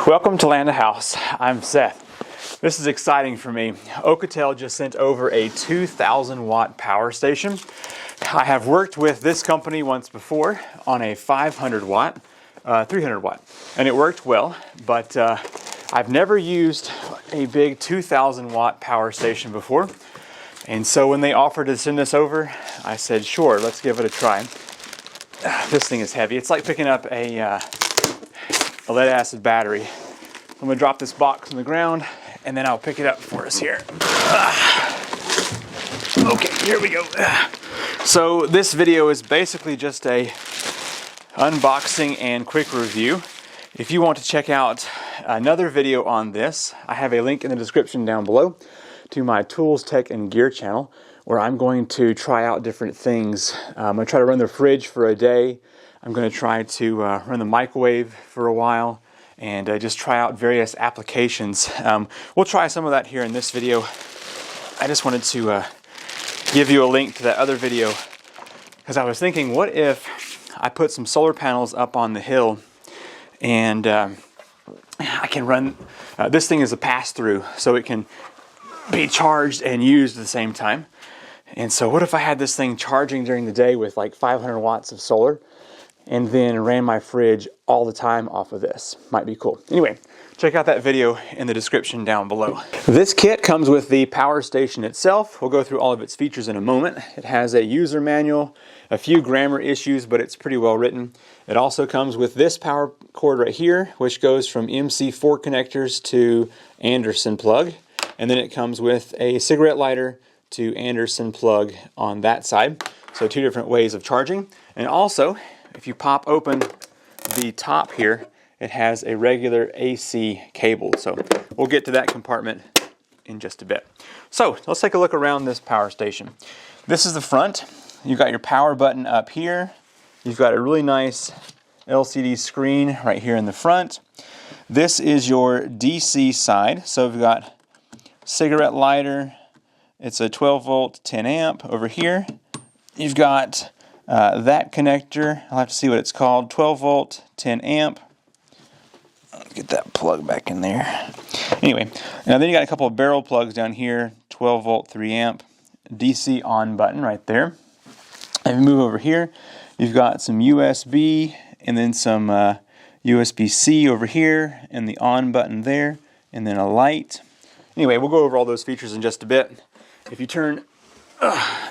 Welcome to Land of House. I'm Seth. This is exciting for me. Oukitel just sent over a 2,000 watt power station. I have worked with this company once before on a 500 watt, 300 watt, and it worked well, but I've never used a big 2,000 watt power station before. And so when they offered to send this over, I said, sure, let's give it a try. This thing is heavy. It's like picking up a lead acid battery. I'm going to drop this box on the ground and then I'll pick it up for us here. Okay, here we go. So this video is basically just a unboxing and quick review. If you want to check out another video on this, I have a link in the description down below to my Tools, Tech, and Gear channel, where I'm going to try out different things. I'm going to try to run the fridge for a day. I'm going to try to run the microwave for a while and just try out various applications. We'll try some of that here in this video. I just wanted to give you a link to that other video because I was thinking, what if I put some solar panels up on the hill and I can run, this thing is a pass-through, so it can be charged and used at the same time. And so what if I had this thing charging during the day with like 500 watts of solar and then ran my fridge all the time off of this? Might be cool. Anyway, check out that video in the description down below. This kit comes with the power station itself. We'll go through all of its features in a moment. It has a user manual, a few grammar issues, but it's pretty well written. It also comes with this power cord right here, which goes from MC4 connectors to Anderson plug. And then it comes with a cigarette lighter to Anderson plug on that side. So two different ways of charging. And also, if you pop open the top here, it has a regular AC cable. So we'll get to that compartment in just a bit. So let's take a look around this power station. This is the front. You've got your power button up here. You've got a really nice LCD screen right here in the front. This is your DC side. So we've got cigarette lighter. It's a 12 volt 10 amp over here. You've got that connector. I'll have to see what it's called. 12 volt 10 amp. Let's get that plug back in there. Anyway, now then you got a couple of barrel plugs down here. 12 volt 3 amp DC on button right there. If you move over here, you've got some USB and then some USB-C over here and the on button there and then a light. Anyway, we'll go over all those features in just a bit. If you turn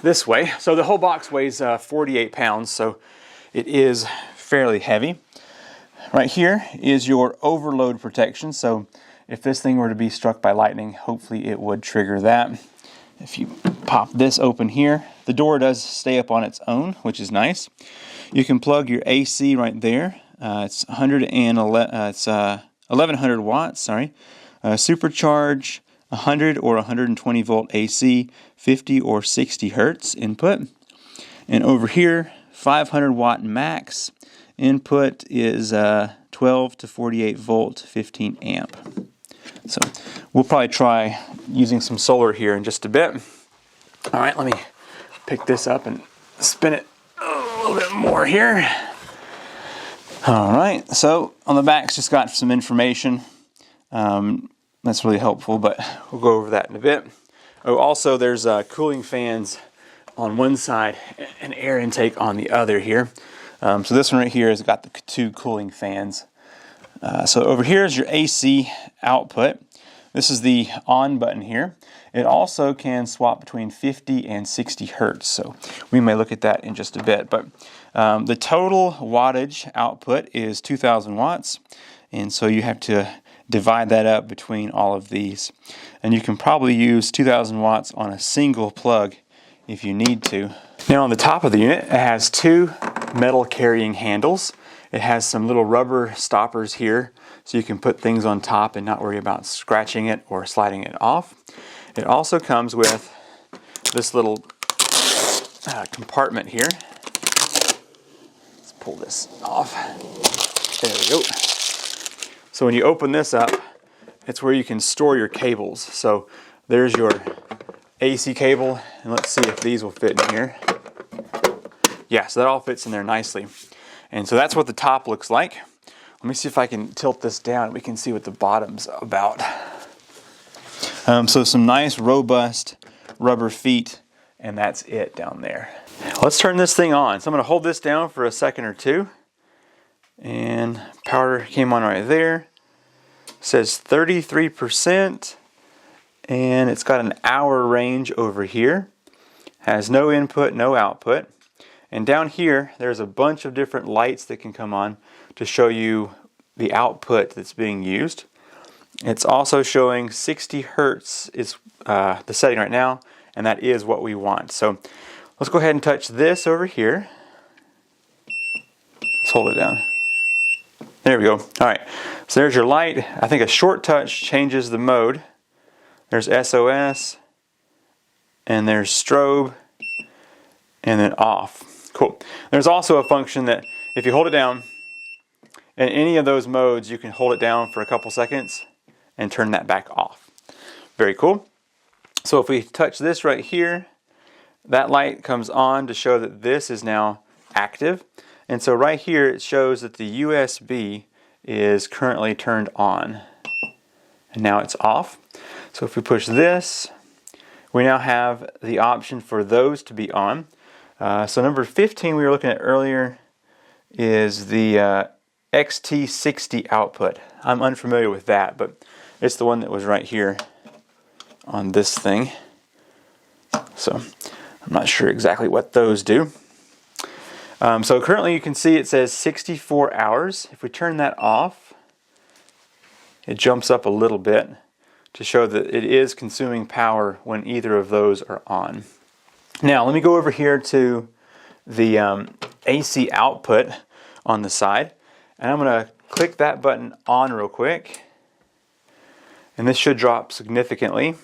this way, so the whole box weighs 48 pounds, so it is fairly heavy. Right here is your overload protection, so if this thing were to be struck by lightning, hopefully it would trigger that. If you pop this open here, the door does stay up on its own, which is nice. You can plug your AC right there. It's 1100 watts, sorry. Supercharge 100 or 120 volt AC, 50 or 60 hertz input. And over here, 500 watt max. Input is 12 to 48 volt, 15 amp. So we'll probably try using some solar here in just a bit. All right, let me pick this up and spin it a little bit more here. All right, so on the back, it's just got some information. That's really helpful, but we'll go over that in a bit. Oh, also there's cooling fans on one side and air intake on the other here. So this one right here has got the two cooling fans. So over here is your AC output. This is the on button here. It also can swap between 50 and 60 hertz. So we may look at that in just a bit. But the total wattage output is 2,000 watts. And so you have to divide that up between all of these. And you can probably use 2,000 watts on a single plug if you need to. Now on the top of the unit, it has two metal carrying handles. It has some little rubber stoppers here so you can put things on top and not worry about scratching it or sliding it off. It also comes with this little compartment here. Let's pull this off. There we go. So when you open this up, it's where you can store your cables. So there's your AC cable, and let's see if these will fit in here. Yeah, so that all fits in there nicely. And so that's what the top looks like. Let me see if I can tilt this down. We can see what the bottom's about. So some nice robust rubber feet, and that's it down there. Let's turn this thing on. So I'm going to hold this down for a second or two. And power came on right there. It says 33%, and it's got an hour range over here. Has no input, no output. And down here, there's a bunch of different lights that can come on to show you the output that's being used. It's also showing 60 Hertz is the setting right now, and that is what we want. So let's go ahead and touch this over here. Let's hold it down. There we go. All right, so there's your light. I think a short touch changes the mode. There's SOS, and there's strobe, and then off. Cool. There's also a function that if you hold it down, in any of those modes, you can hold it down for a couple seconds and turn that back off. Very cool. So if we touch this right here, that light comes on to show that this is now active. And so right here it shows that the USB is currently turned on. And now it's off. So if we push this, we now have the option for those to be on. So number 15 we were looking at earlier is the XT60 output. I'm unfamiliar with that, but it's the one that was right here on this thing. So I'm not sure exactly what those do. So currently you can see it says 64 hours. If we turn that off, it jumps up a little bit to show that it is consuming power when either of those are on. Now let me go over here to the AC output on the side, and I'm going to click that button on real quick, and this should drop significantly.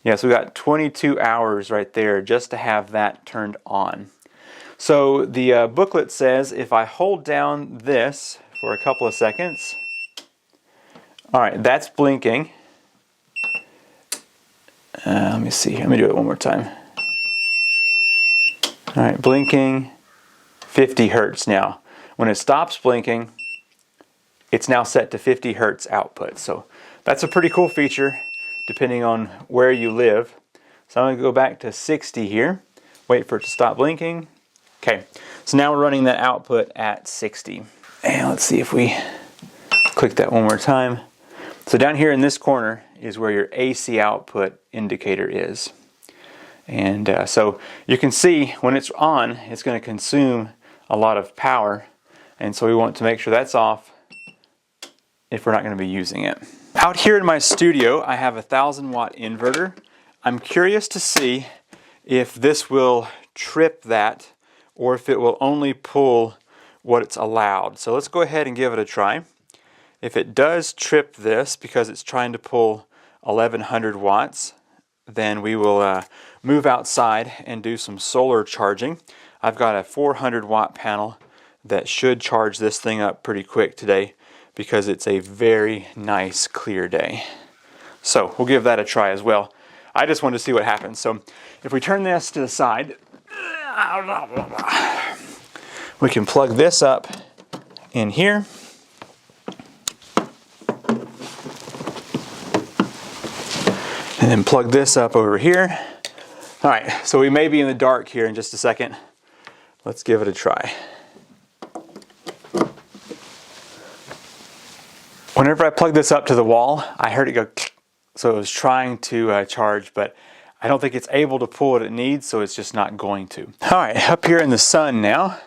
Yeah, so we got 22 hours right there just to have that turned on. So the booklet says if I hold down this for a couple of seconds, all right, that's blinking. Let me see, let me do it one more time. All right, blinking, 50 Hertz now. When it stops blinking, it's now set to 50 Hertz output. So that's a pretty cool feature depending on where you live. So I'm going to go back to 60 here, wait for it to stop blinking. Okay, so now we're running that output at 60. And let's see if we click that one more time. So down here in this corner is where your AC output indicator is. And so you can see when it's on, it's going to consume a lot of power. And so we want to make sure that's off if we're not going to be using it. Out here in my studio, I have a 1,000-watt inverter. I'm curious to see if this will trip that or if it will only pull what it's allowed. So let's go ahead and give it a try. If it does trip this because it's trying to pull 1,100 watts, then we will move outside and do some solar charging. I've got a 400-watt panel that should charge this thing up pretty quick today because it's a very nice clear day. So we'll give that a try as well. I just wanted to see what happens. So if we turn this to the side, we can plug this up in here. And then plug this up over here. All right, so we may be in the dark here in just a second. Let's give it a try. Whenever I plug this up to the wall, I heard it go, so it was trying to charge, but I don't think it's able to pull what it needs, so it's just not going to. All right, up here in the sun now,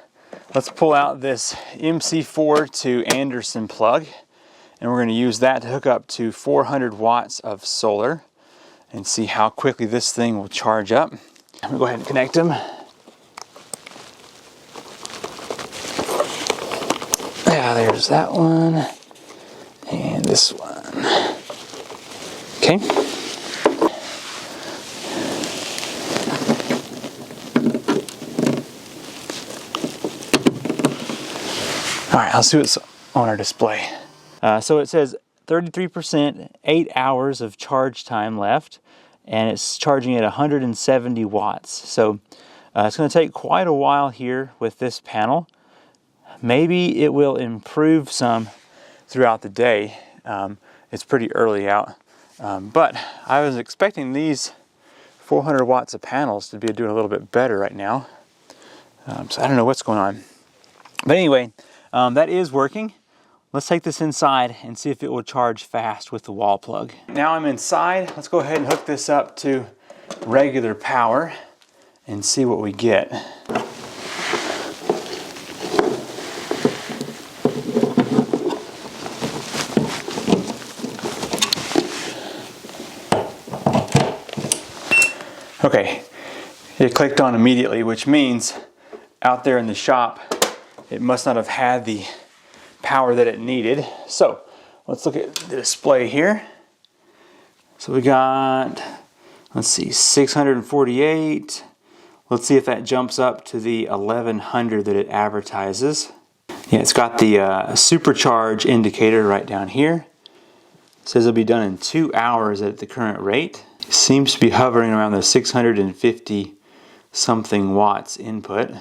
let's pull out this MC4 to Anderson plug, and we're going to use that to hook up to 400 watts of solar and see how quickly this thing will charge up. I'm gonna go ahead and connect them. Yeah, there's that one. And this one. Okay. All right, let's see what's on our display. So it says 33%, 8 hours of charge time left, and it's charging at 170 watts. So it's going to take quite a while here with this panel. maybe it will improve some throughout the day. It's pretty early out, but I was expecting these 400 watts of panels to be doing a little bit better right now. So I don't know what's going on. But anyway, that is working. Let's take this inside and see if it will charge fast with the wall plug. Now I'm inside. Let's go ahead and hook this up to regular power and see what we get. Okay, it clicked on immediately, which means out there in the shop, it must not have had the power that it needed. So let's look at the display here. So we got, let's see, 648. Let's see if that jumps up to the 1100 that it advertises. Yeah, it's got the supercharge indicator right down here. It says it'll be done in 2 hours at the current rate. It seems to be hovering around the 650 something watts input.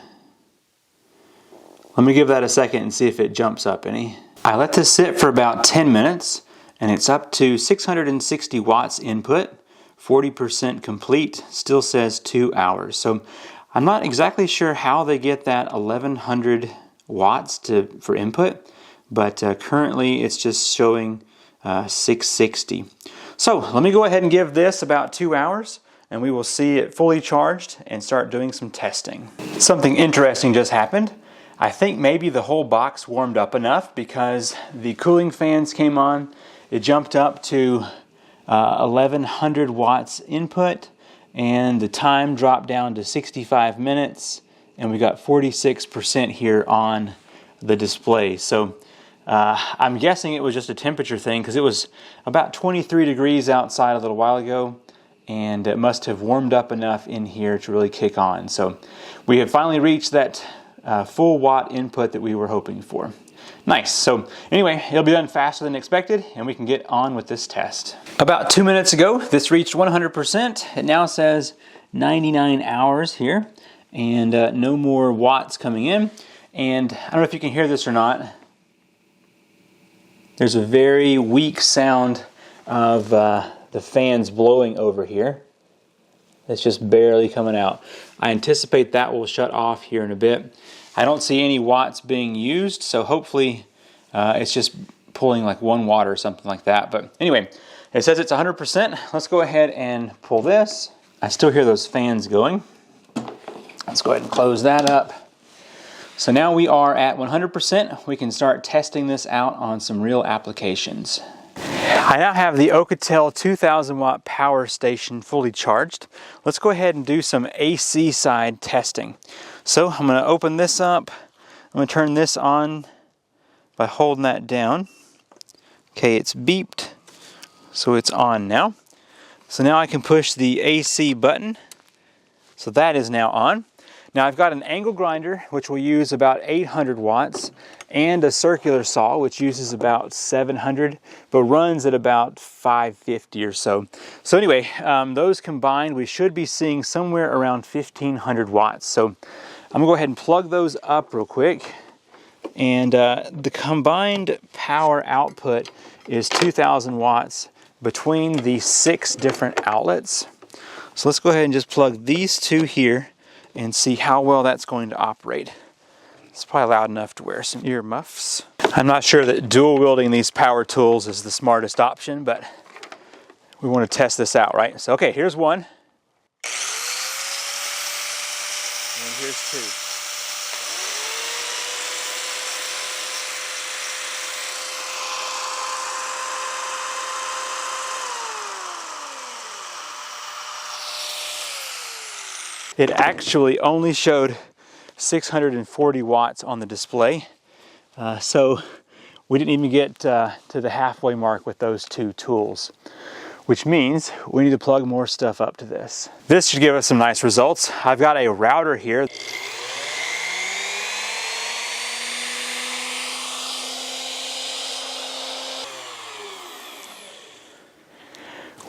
Let me give that a second and see if it jumps up any. I let this sit for about 10 minutes and it's up to 660 watts input, 40% complete, still says 2 hours. So I'm not exactly sure how they get that 1100 watts for input, but currently it's just showing 660. So let me go ahead and give this about 2 hours and we will see it fully charged and start doing some testing. Something interesting just happened. I think maybe the whole box warmed up enough because the cooling fans came on. It jumped up to 1100 watts input and the time dropped down to 65 minutes and we got 46% here on the display. So I'm guessing it was just a temperature thing because it was about 23 degrees outside a little while ago and it must have warmed up enough in here to really kick on. So we have finally reached that full watt input that we were hoping for. Nice. So anyway, it'll be done faster than expected and we can get on with this test. About 2 minutes ago, this reached 100%. It now says 99 hours here and no more watts coming in. And I don't know if you can hear this or not. There's a very weak sound of the fans blowing over here. It's just barely coming out. I anticipate that will shut off here in a bit. I don't see any watts being used, so hopefully it's just pulling like 1 watt or something like that. But anyway, it says it's 100%. Let's go ahead and pull this. I still hear those fans going. Let's go ahead and close that up. So now we are at 100%. We can start testing this out on some real applications. I now have the Oukitel 2000 watt power station fully charged. Let's go ahead and do some AC side testing. So I'm going to open this up. I'm going to turn this on by holding that down. Okay, it's beeped, so it's on now. So now I can push the AC button. So that is now on. Now I've got an angle grinder which will use about 800 watts and a circular saw which uses about 700 but runs at about 550 or so. So anyway, those combined we should be seeing somewhere around 1500 watts. So I'm gonna go ahead and plug those up real quick. And the combined power output is 2000 watts between the 6 different outlets. So let's go ahead and just plug these 2 here and see how well that's going to operate. It's probably loud enough to wear some ear muffs. I'm not sure that dual wielding these power tools is the smartest option, but we want to test this out, right? So okay, here's one. And here's 2. It actually only showed 640 watts on the display. So we didn't even get to the halfway mark with those 2 tools, which means we need to plug more stuff up to this. This should give us some nice results. I've got a router here.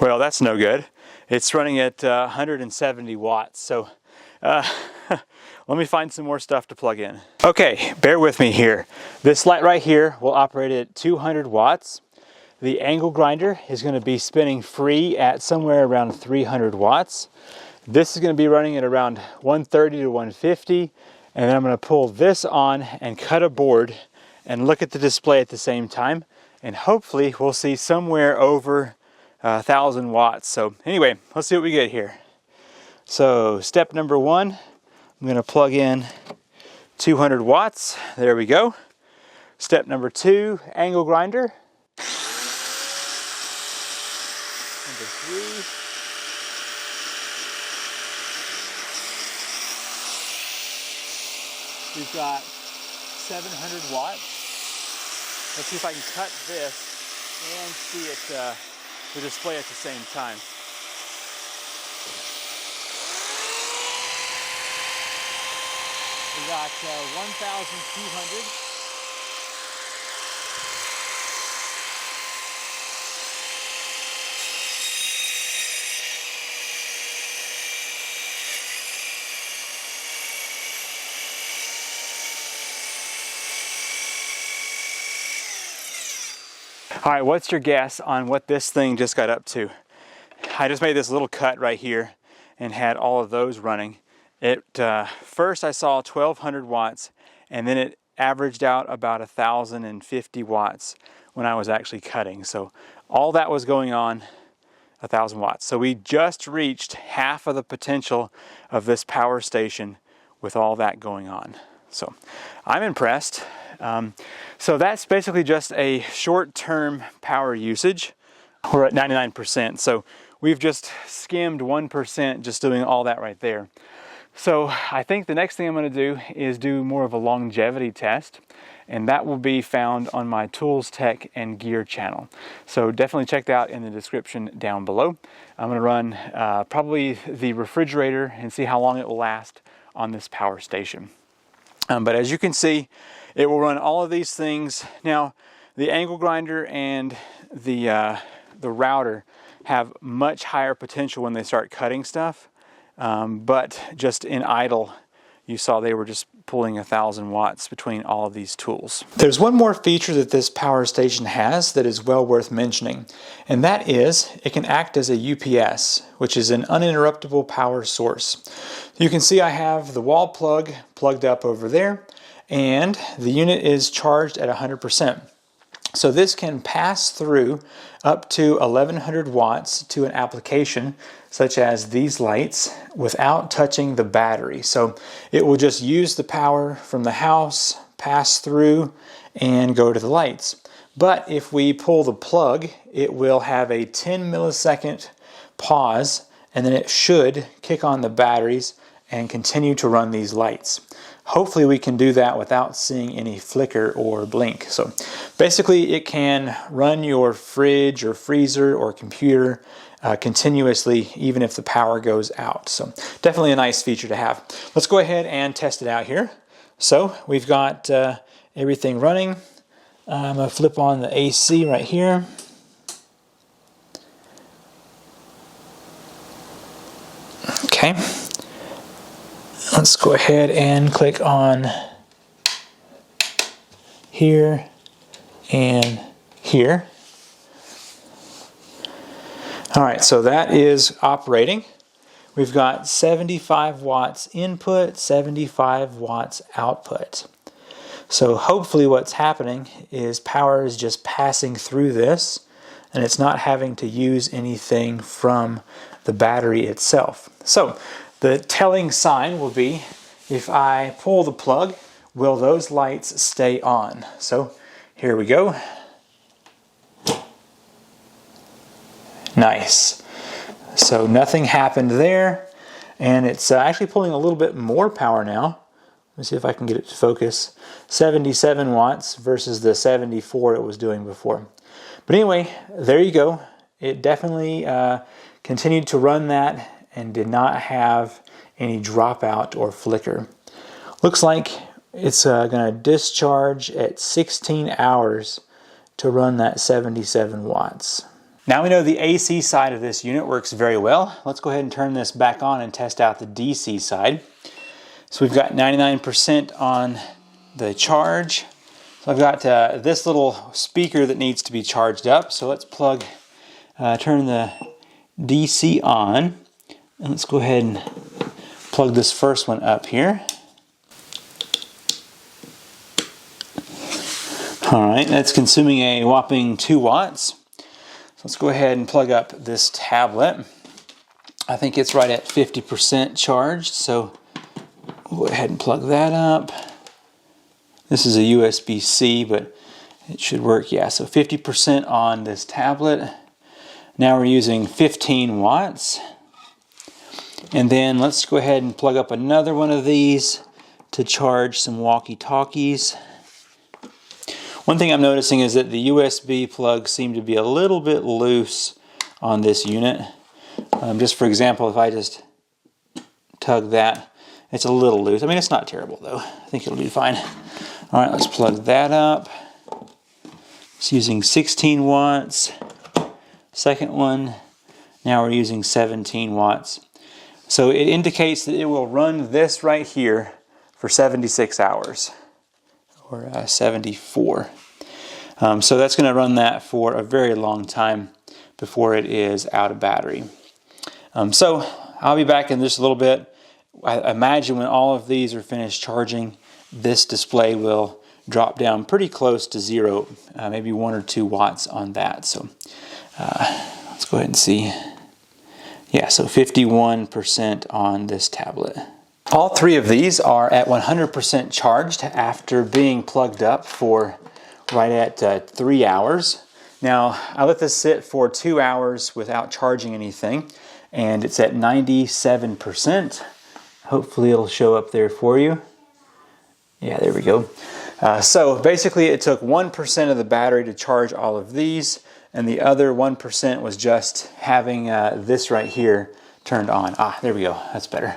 Well, that's no good. It's running at 170 watts. So let me find some more stuff to plug in. Okay, bear with me here. This light right here will operate at 200 watts. The angle grinder is going to be spinning free at somewhere around 300 watts. This is going to be running at around 130 to 150, and then I'm going to pull this on and cut a board and look at the display at the same time, and hopefully we'll see somewhere over 1,000 watts. So anyway, let's see what we get here. So step number one, I'm going to plug in 200 watts. There we go. Step number two, angle grinder. Number three. We've got 700 watts. Let's see if I can cut this and see it, the display at the same time. We got 1,200. All right, what's your guess on what this thing just got up to? I just made this little cut right here and had all of those running. First I saw 1,200 watts, and then it averaged out about 1,050 watts when I was actually cutting. So all that was going on, 1,000 watts. So we just reached half of the potential of this power station with all that going on. So I'm impressed. So that's basically just a short-term power usage. We're at 99%. So we've just skimmed 1% just doing all that right there. So I think the next thing I'm going to do is do more of a longevity test, and that will be found on my Tools, Tech, and Gear channel. So definitely check that out in the description down below. I'm going to run probably the refrigerator and see how long it will last on this power station. But as you can see, it will run all of these things. Now, the angle grinder and the router have much higher potential when they start cutting stuff. But just in idle, you saw they were just pulling 1,000 watts between all of these tools. There's one more feature that this power station has that is well worth mentioning, and that is it can act as a UPS, which is an uninterruptible power source. You can see I have the wall plug plugged up over there, and the unit is charged at 100%. So this can pass through up to 1,100 watts to an application such as these lights without touching the battery. So it will just use the power from the house, pass through, and go to the lights. But if we pull the plug, it will have a 10 millisecond pause, and then it should kick on the batteries and continue to run these lights. Hopefully we can do that without seeing any flicker or blink. So basically it can run your fridge or freezer or computer continuously even if the power goes out. So definitely a nice feature to have. Let's go ahead and test it out here. So we've got everything running. I'm going to flip on the AC right here. Okay. Let's go ahead and click on here and here. All right, so that is operating. We've got 75 watts input, 75 watts output. So hopefully what's happening is power is just passing through this, and it's not having to use anything from the battery itself. So the telling sign will be if I pull the plug, will those lights stay on? So here we go. Nice. So nothing happened there, and it's actually pulling a little bit more power now. Let me see if I can get it to focus. 77 watts versus the 74 it was doing before. But anyway, there you go. It definitely continued to run that and did not have any dropout or flicker. Looks like it's going to discharge at 16 hours to run that 77 watts. Now we know the AC side of this unit works very well. Let's go ahead and turn this back on and test out the DC side. So we've got 99% on the charge. So I've got this little speaker that needs to be charged up. So let's turn the DC on. And let's go ahead and plug this first one up here. All right, that's consuming a whopping 2 watts. So let's go ahead and plug up this tablet. I think it's right at 50% charged, so we'll go ahead and plug that up. This is a USB-C, but it should work. Yeah, so 50% on this tablet. Now we're using 15 watts. And then let's go ahead and plug up another one of these to charge some walkie-talkies. One thing I'm noticing is that the USB plugs seem to be a little bit loose on this unit. Just for example, if I just tug that, it's a little loose. I mean, it's not terrible though. I think it'll do fine. All right, let's plug that up. It's using 16 watts. Second one, now we're using 17 watts. So it indicates that it will run this right here for 76 hours. Or 74. So that's going to run that for a very long time before it is out of battery. So I'll be back in just a little bit. I imagine when all of these are finished charging, this display will drop down pretty close to 0, maybe 1 or 2 watts on that. So let's go ahead and see. Yeah, so 51% on this tablet. All 3 of these are at 100% charged after being plugged up for right at 3 hours. Now, I let this sit for 2 hours without charging anything, and it's at 97%. Hopefully it'll show up there for you. Yeah, there we go. So basically it took 1% of the battery to charge all of these, and the other 1% was just having this right here turned on. Ah, there we go, that's better.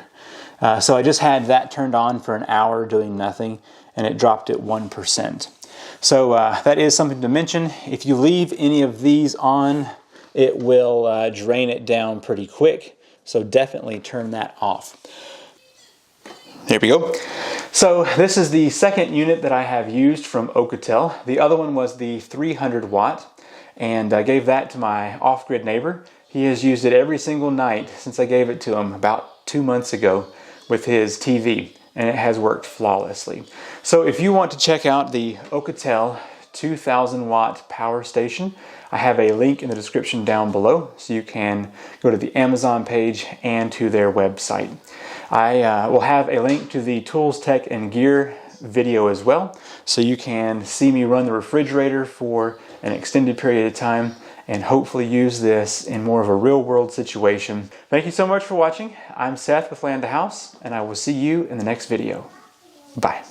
So I just had that turned on for an hour doing nothing, and it dropped at 1%. So that is something to mention. If you leave any of these on, it will drain it down pretty quick. So definitely turn that off. There we go. So this is the second unit that I have used from Oukitel. The other one was the 300 watt, and I gave that to my off-grid neighbor. He has used it every single night since I gave it to him about 2 months ago with his TV, and it has worked flawlessly. So if you want to check out the Oukitel 2000 watt power station, I have a link in the description down below, so you can go to the Amazon page and to their website. I will have a link to the Tools, Tech, and Gear video as well, so you can see me run the refrigerator for an extended period of time and hopefully use this in more of a real-world situation. Thank you so much for watching. I'm Seth with Land to House, and I will see you in the next video. Bye.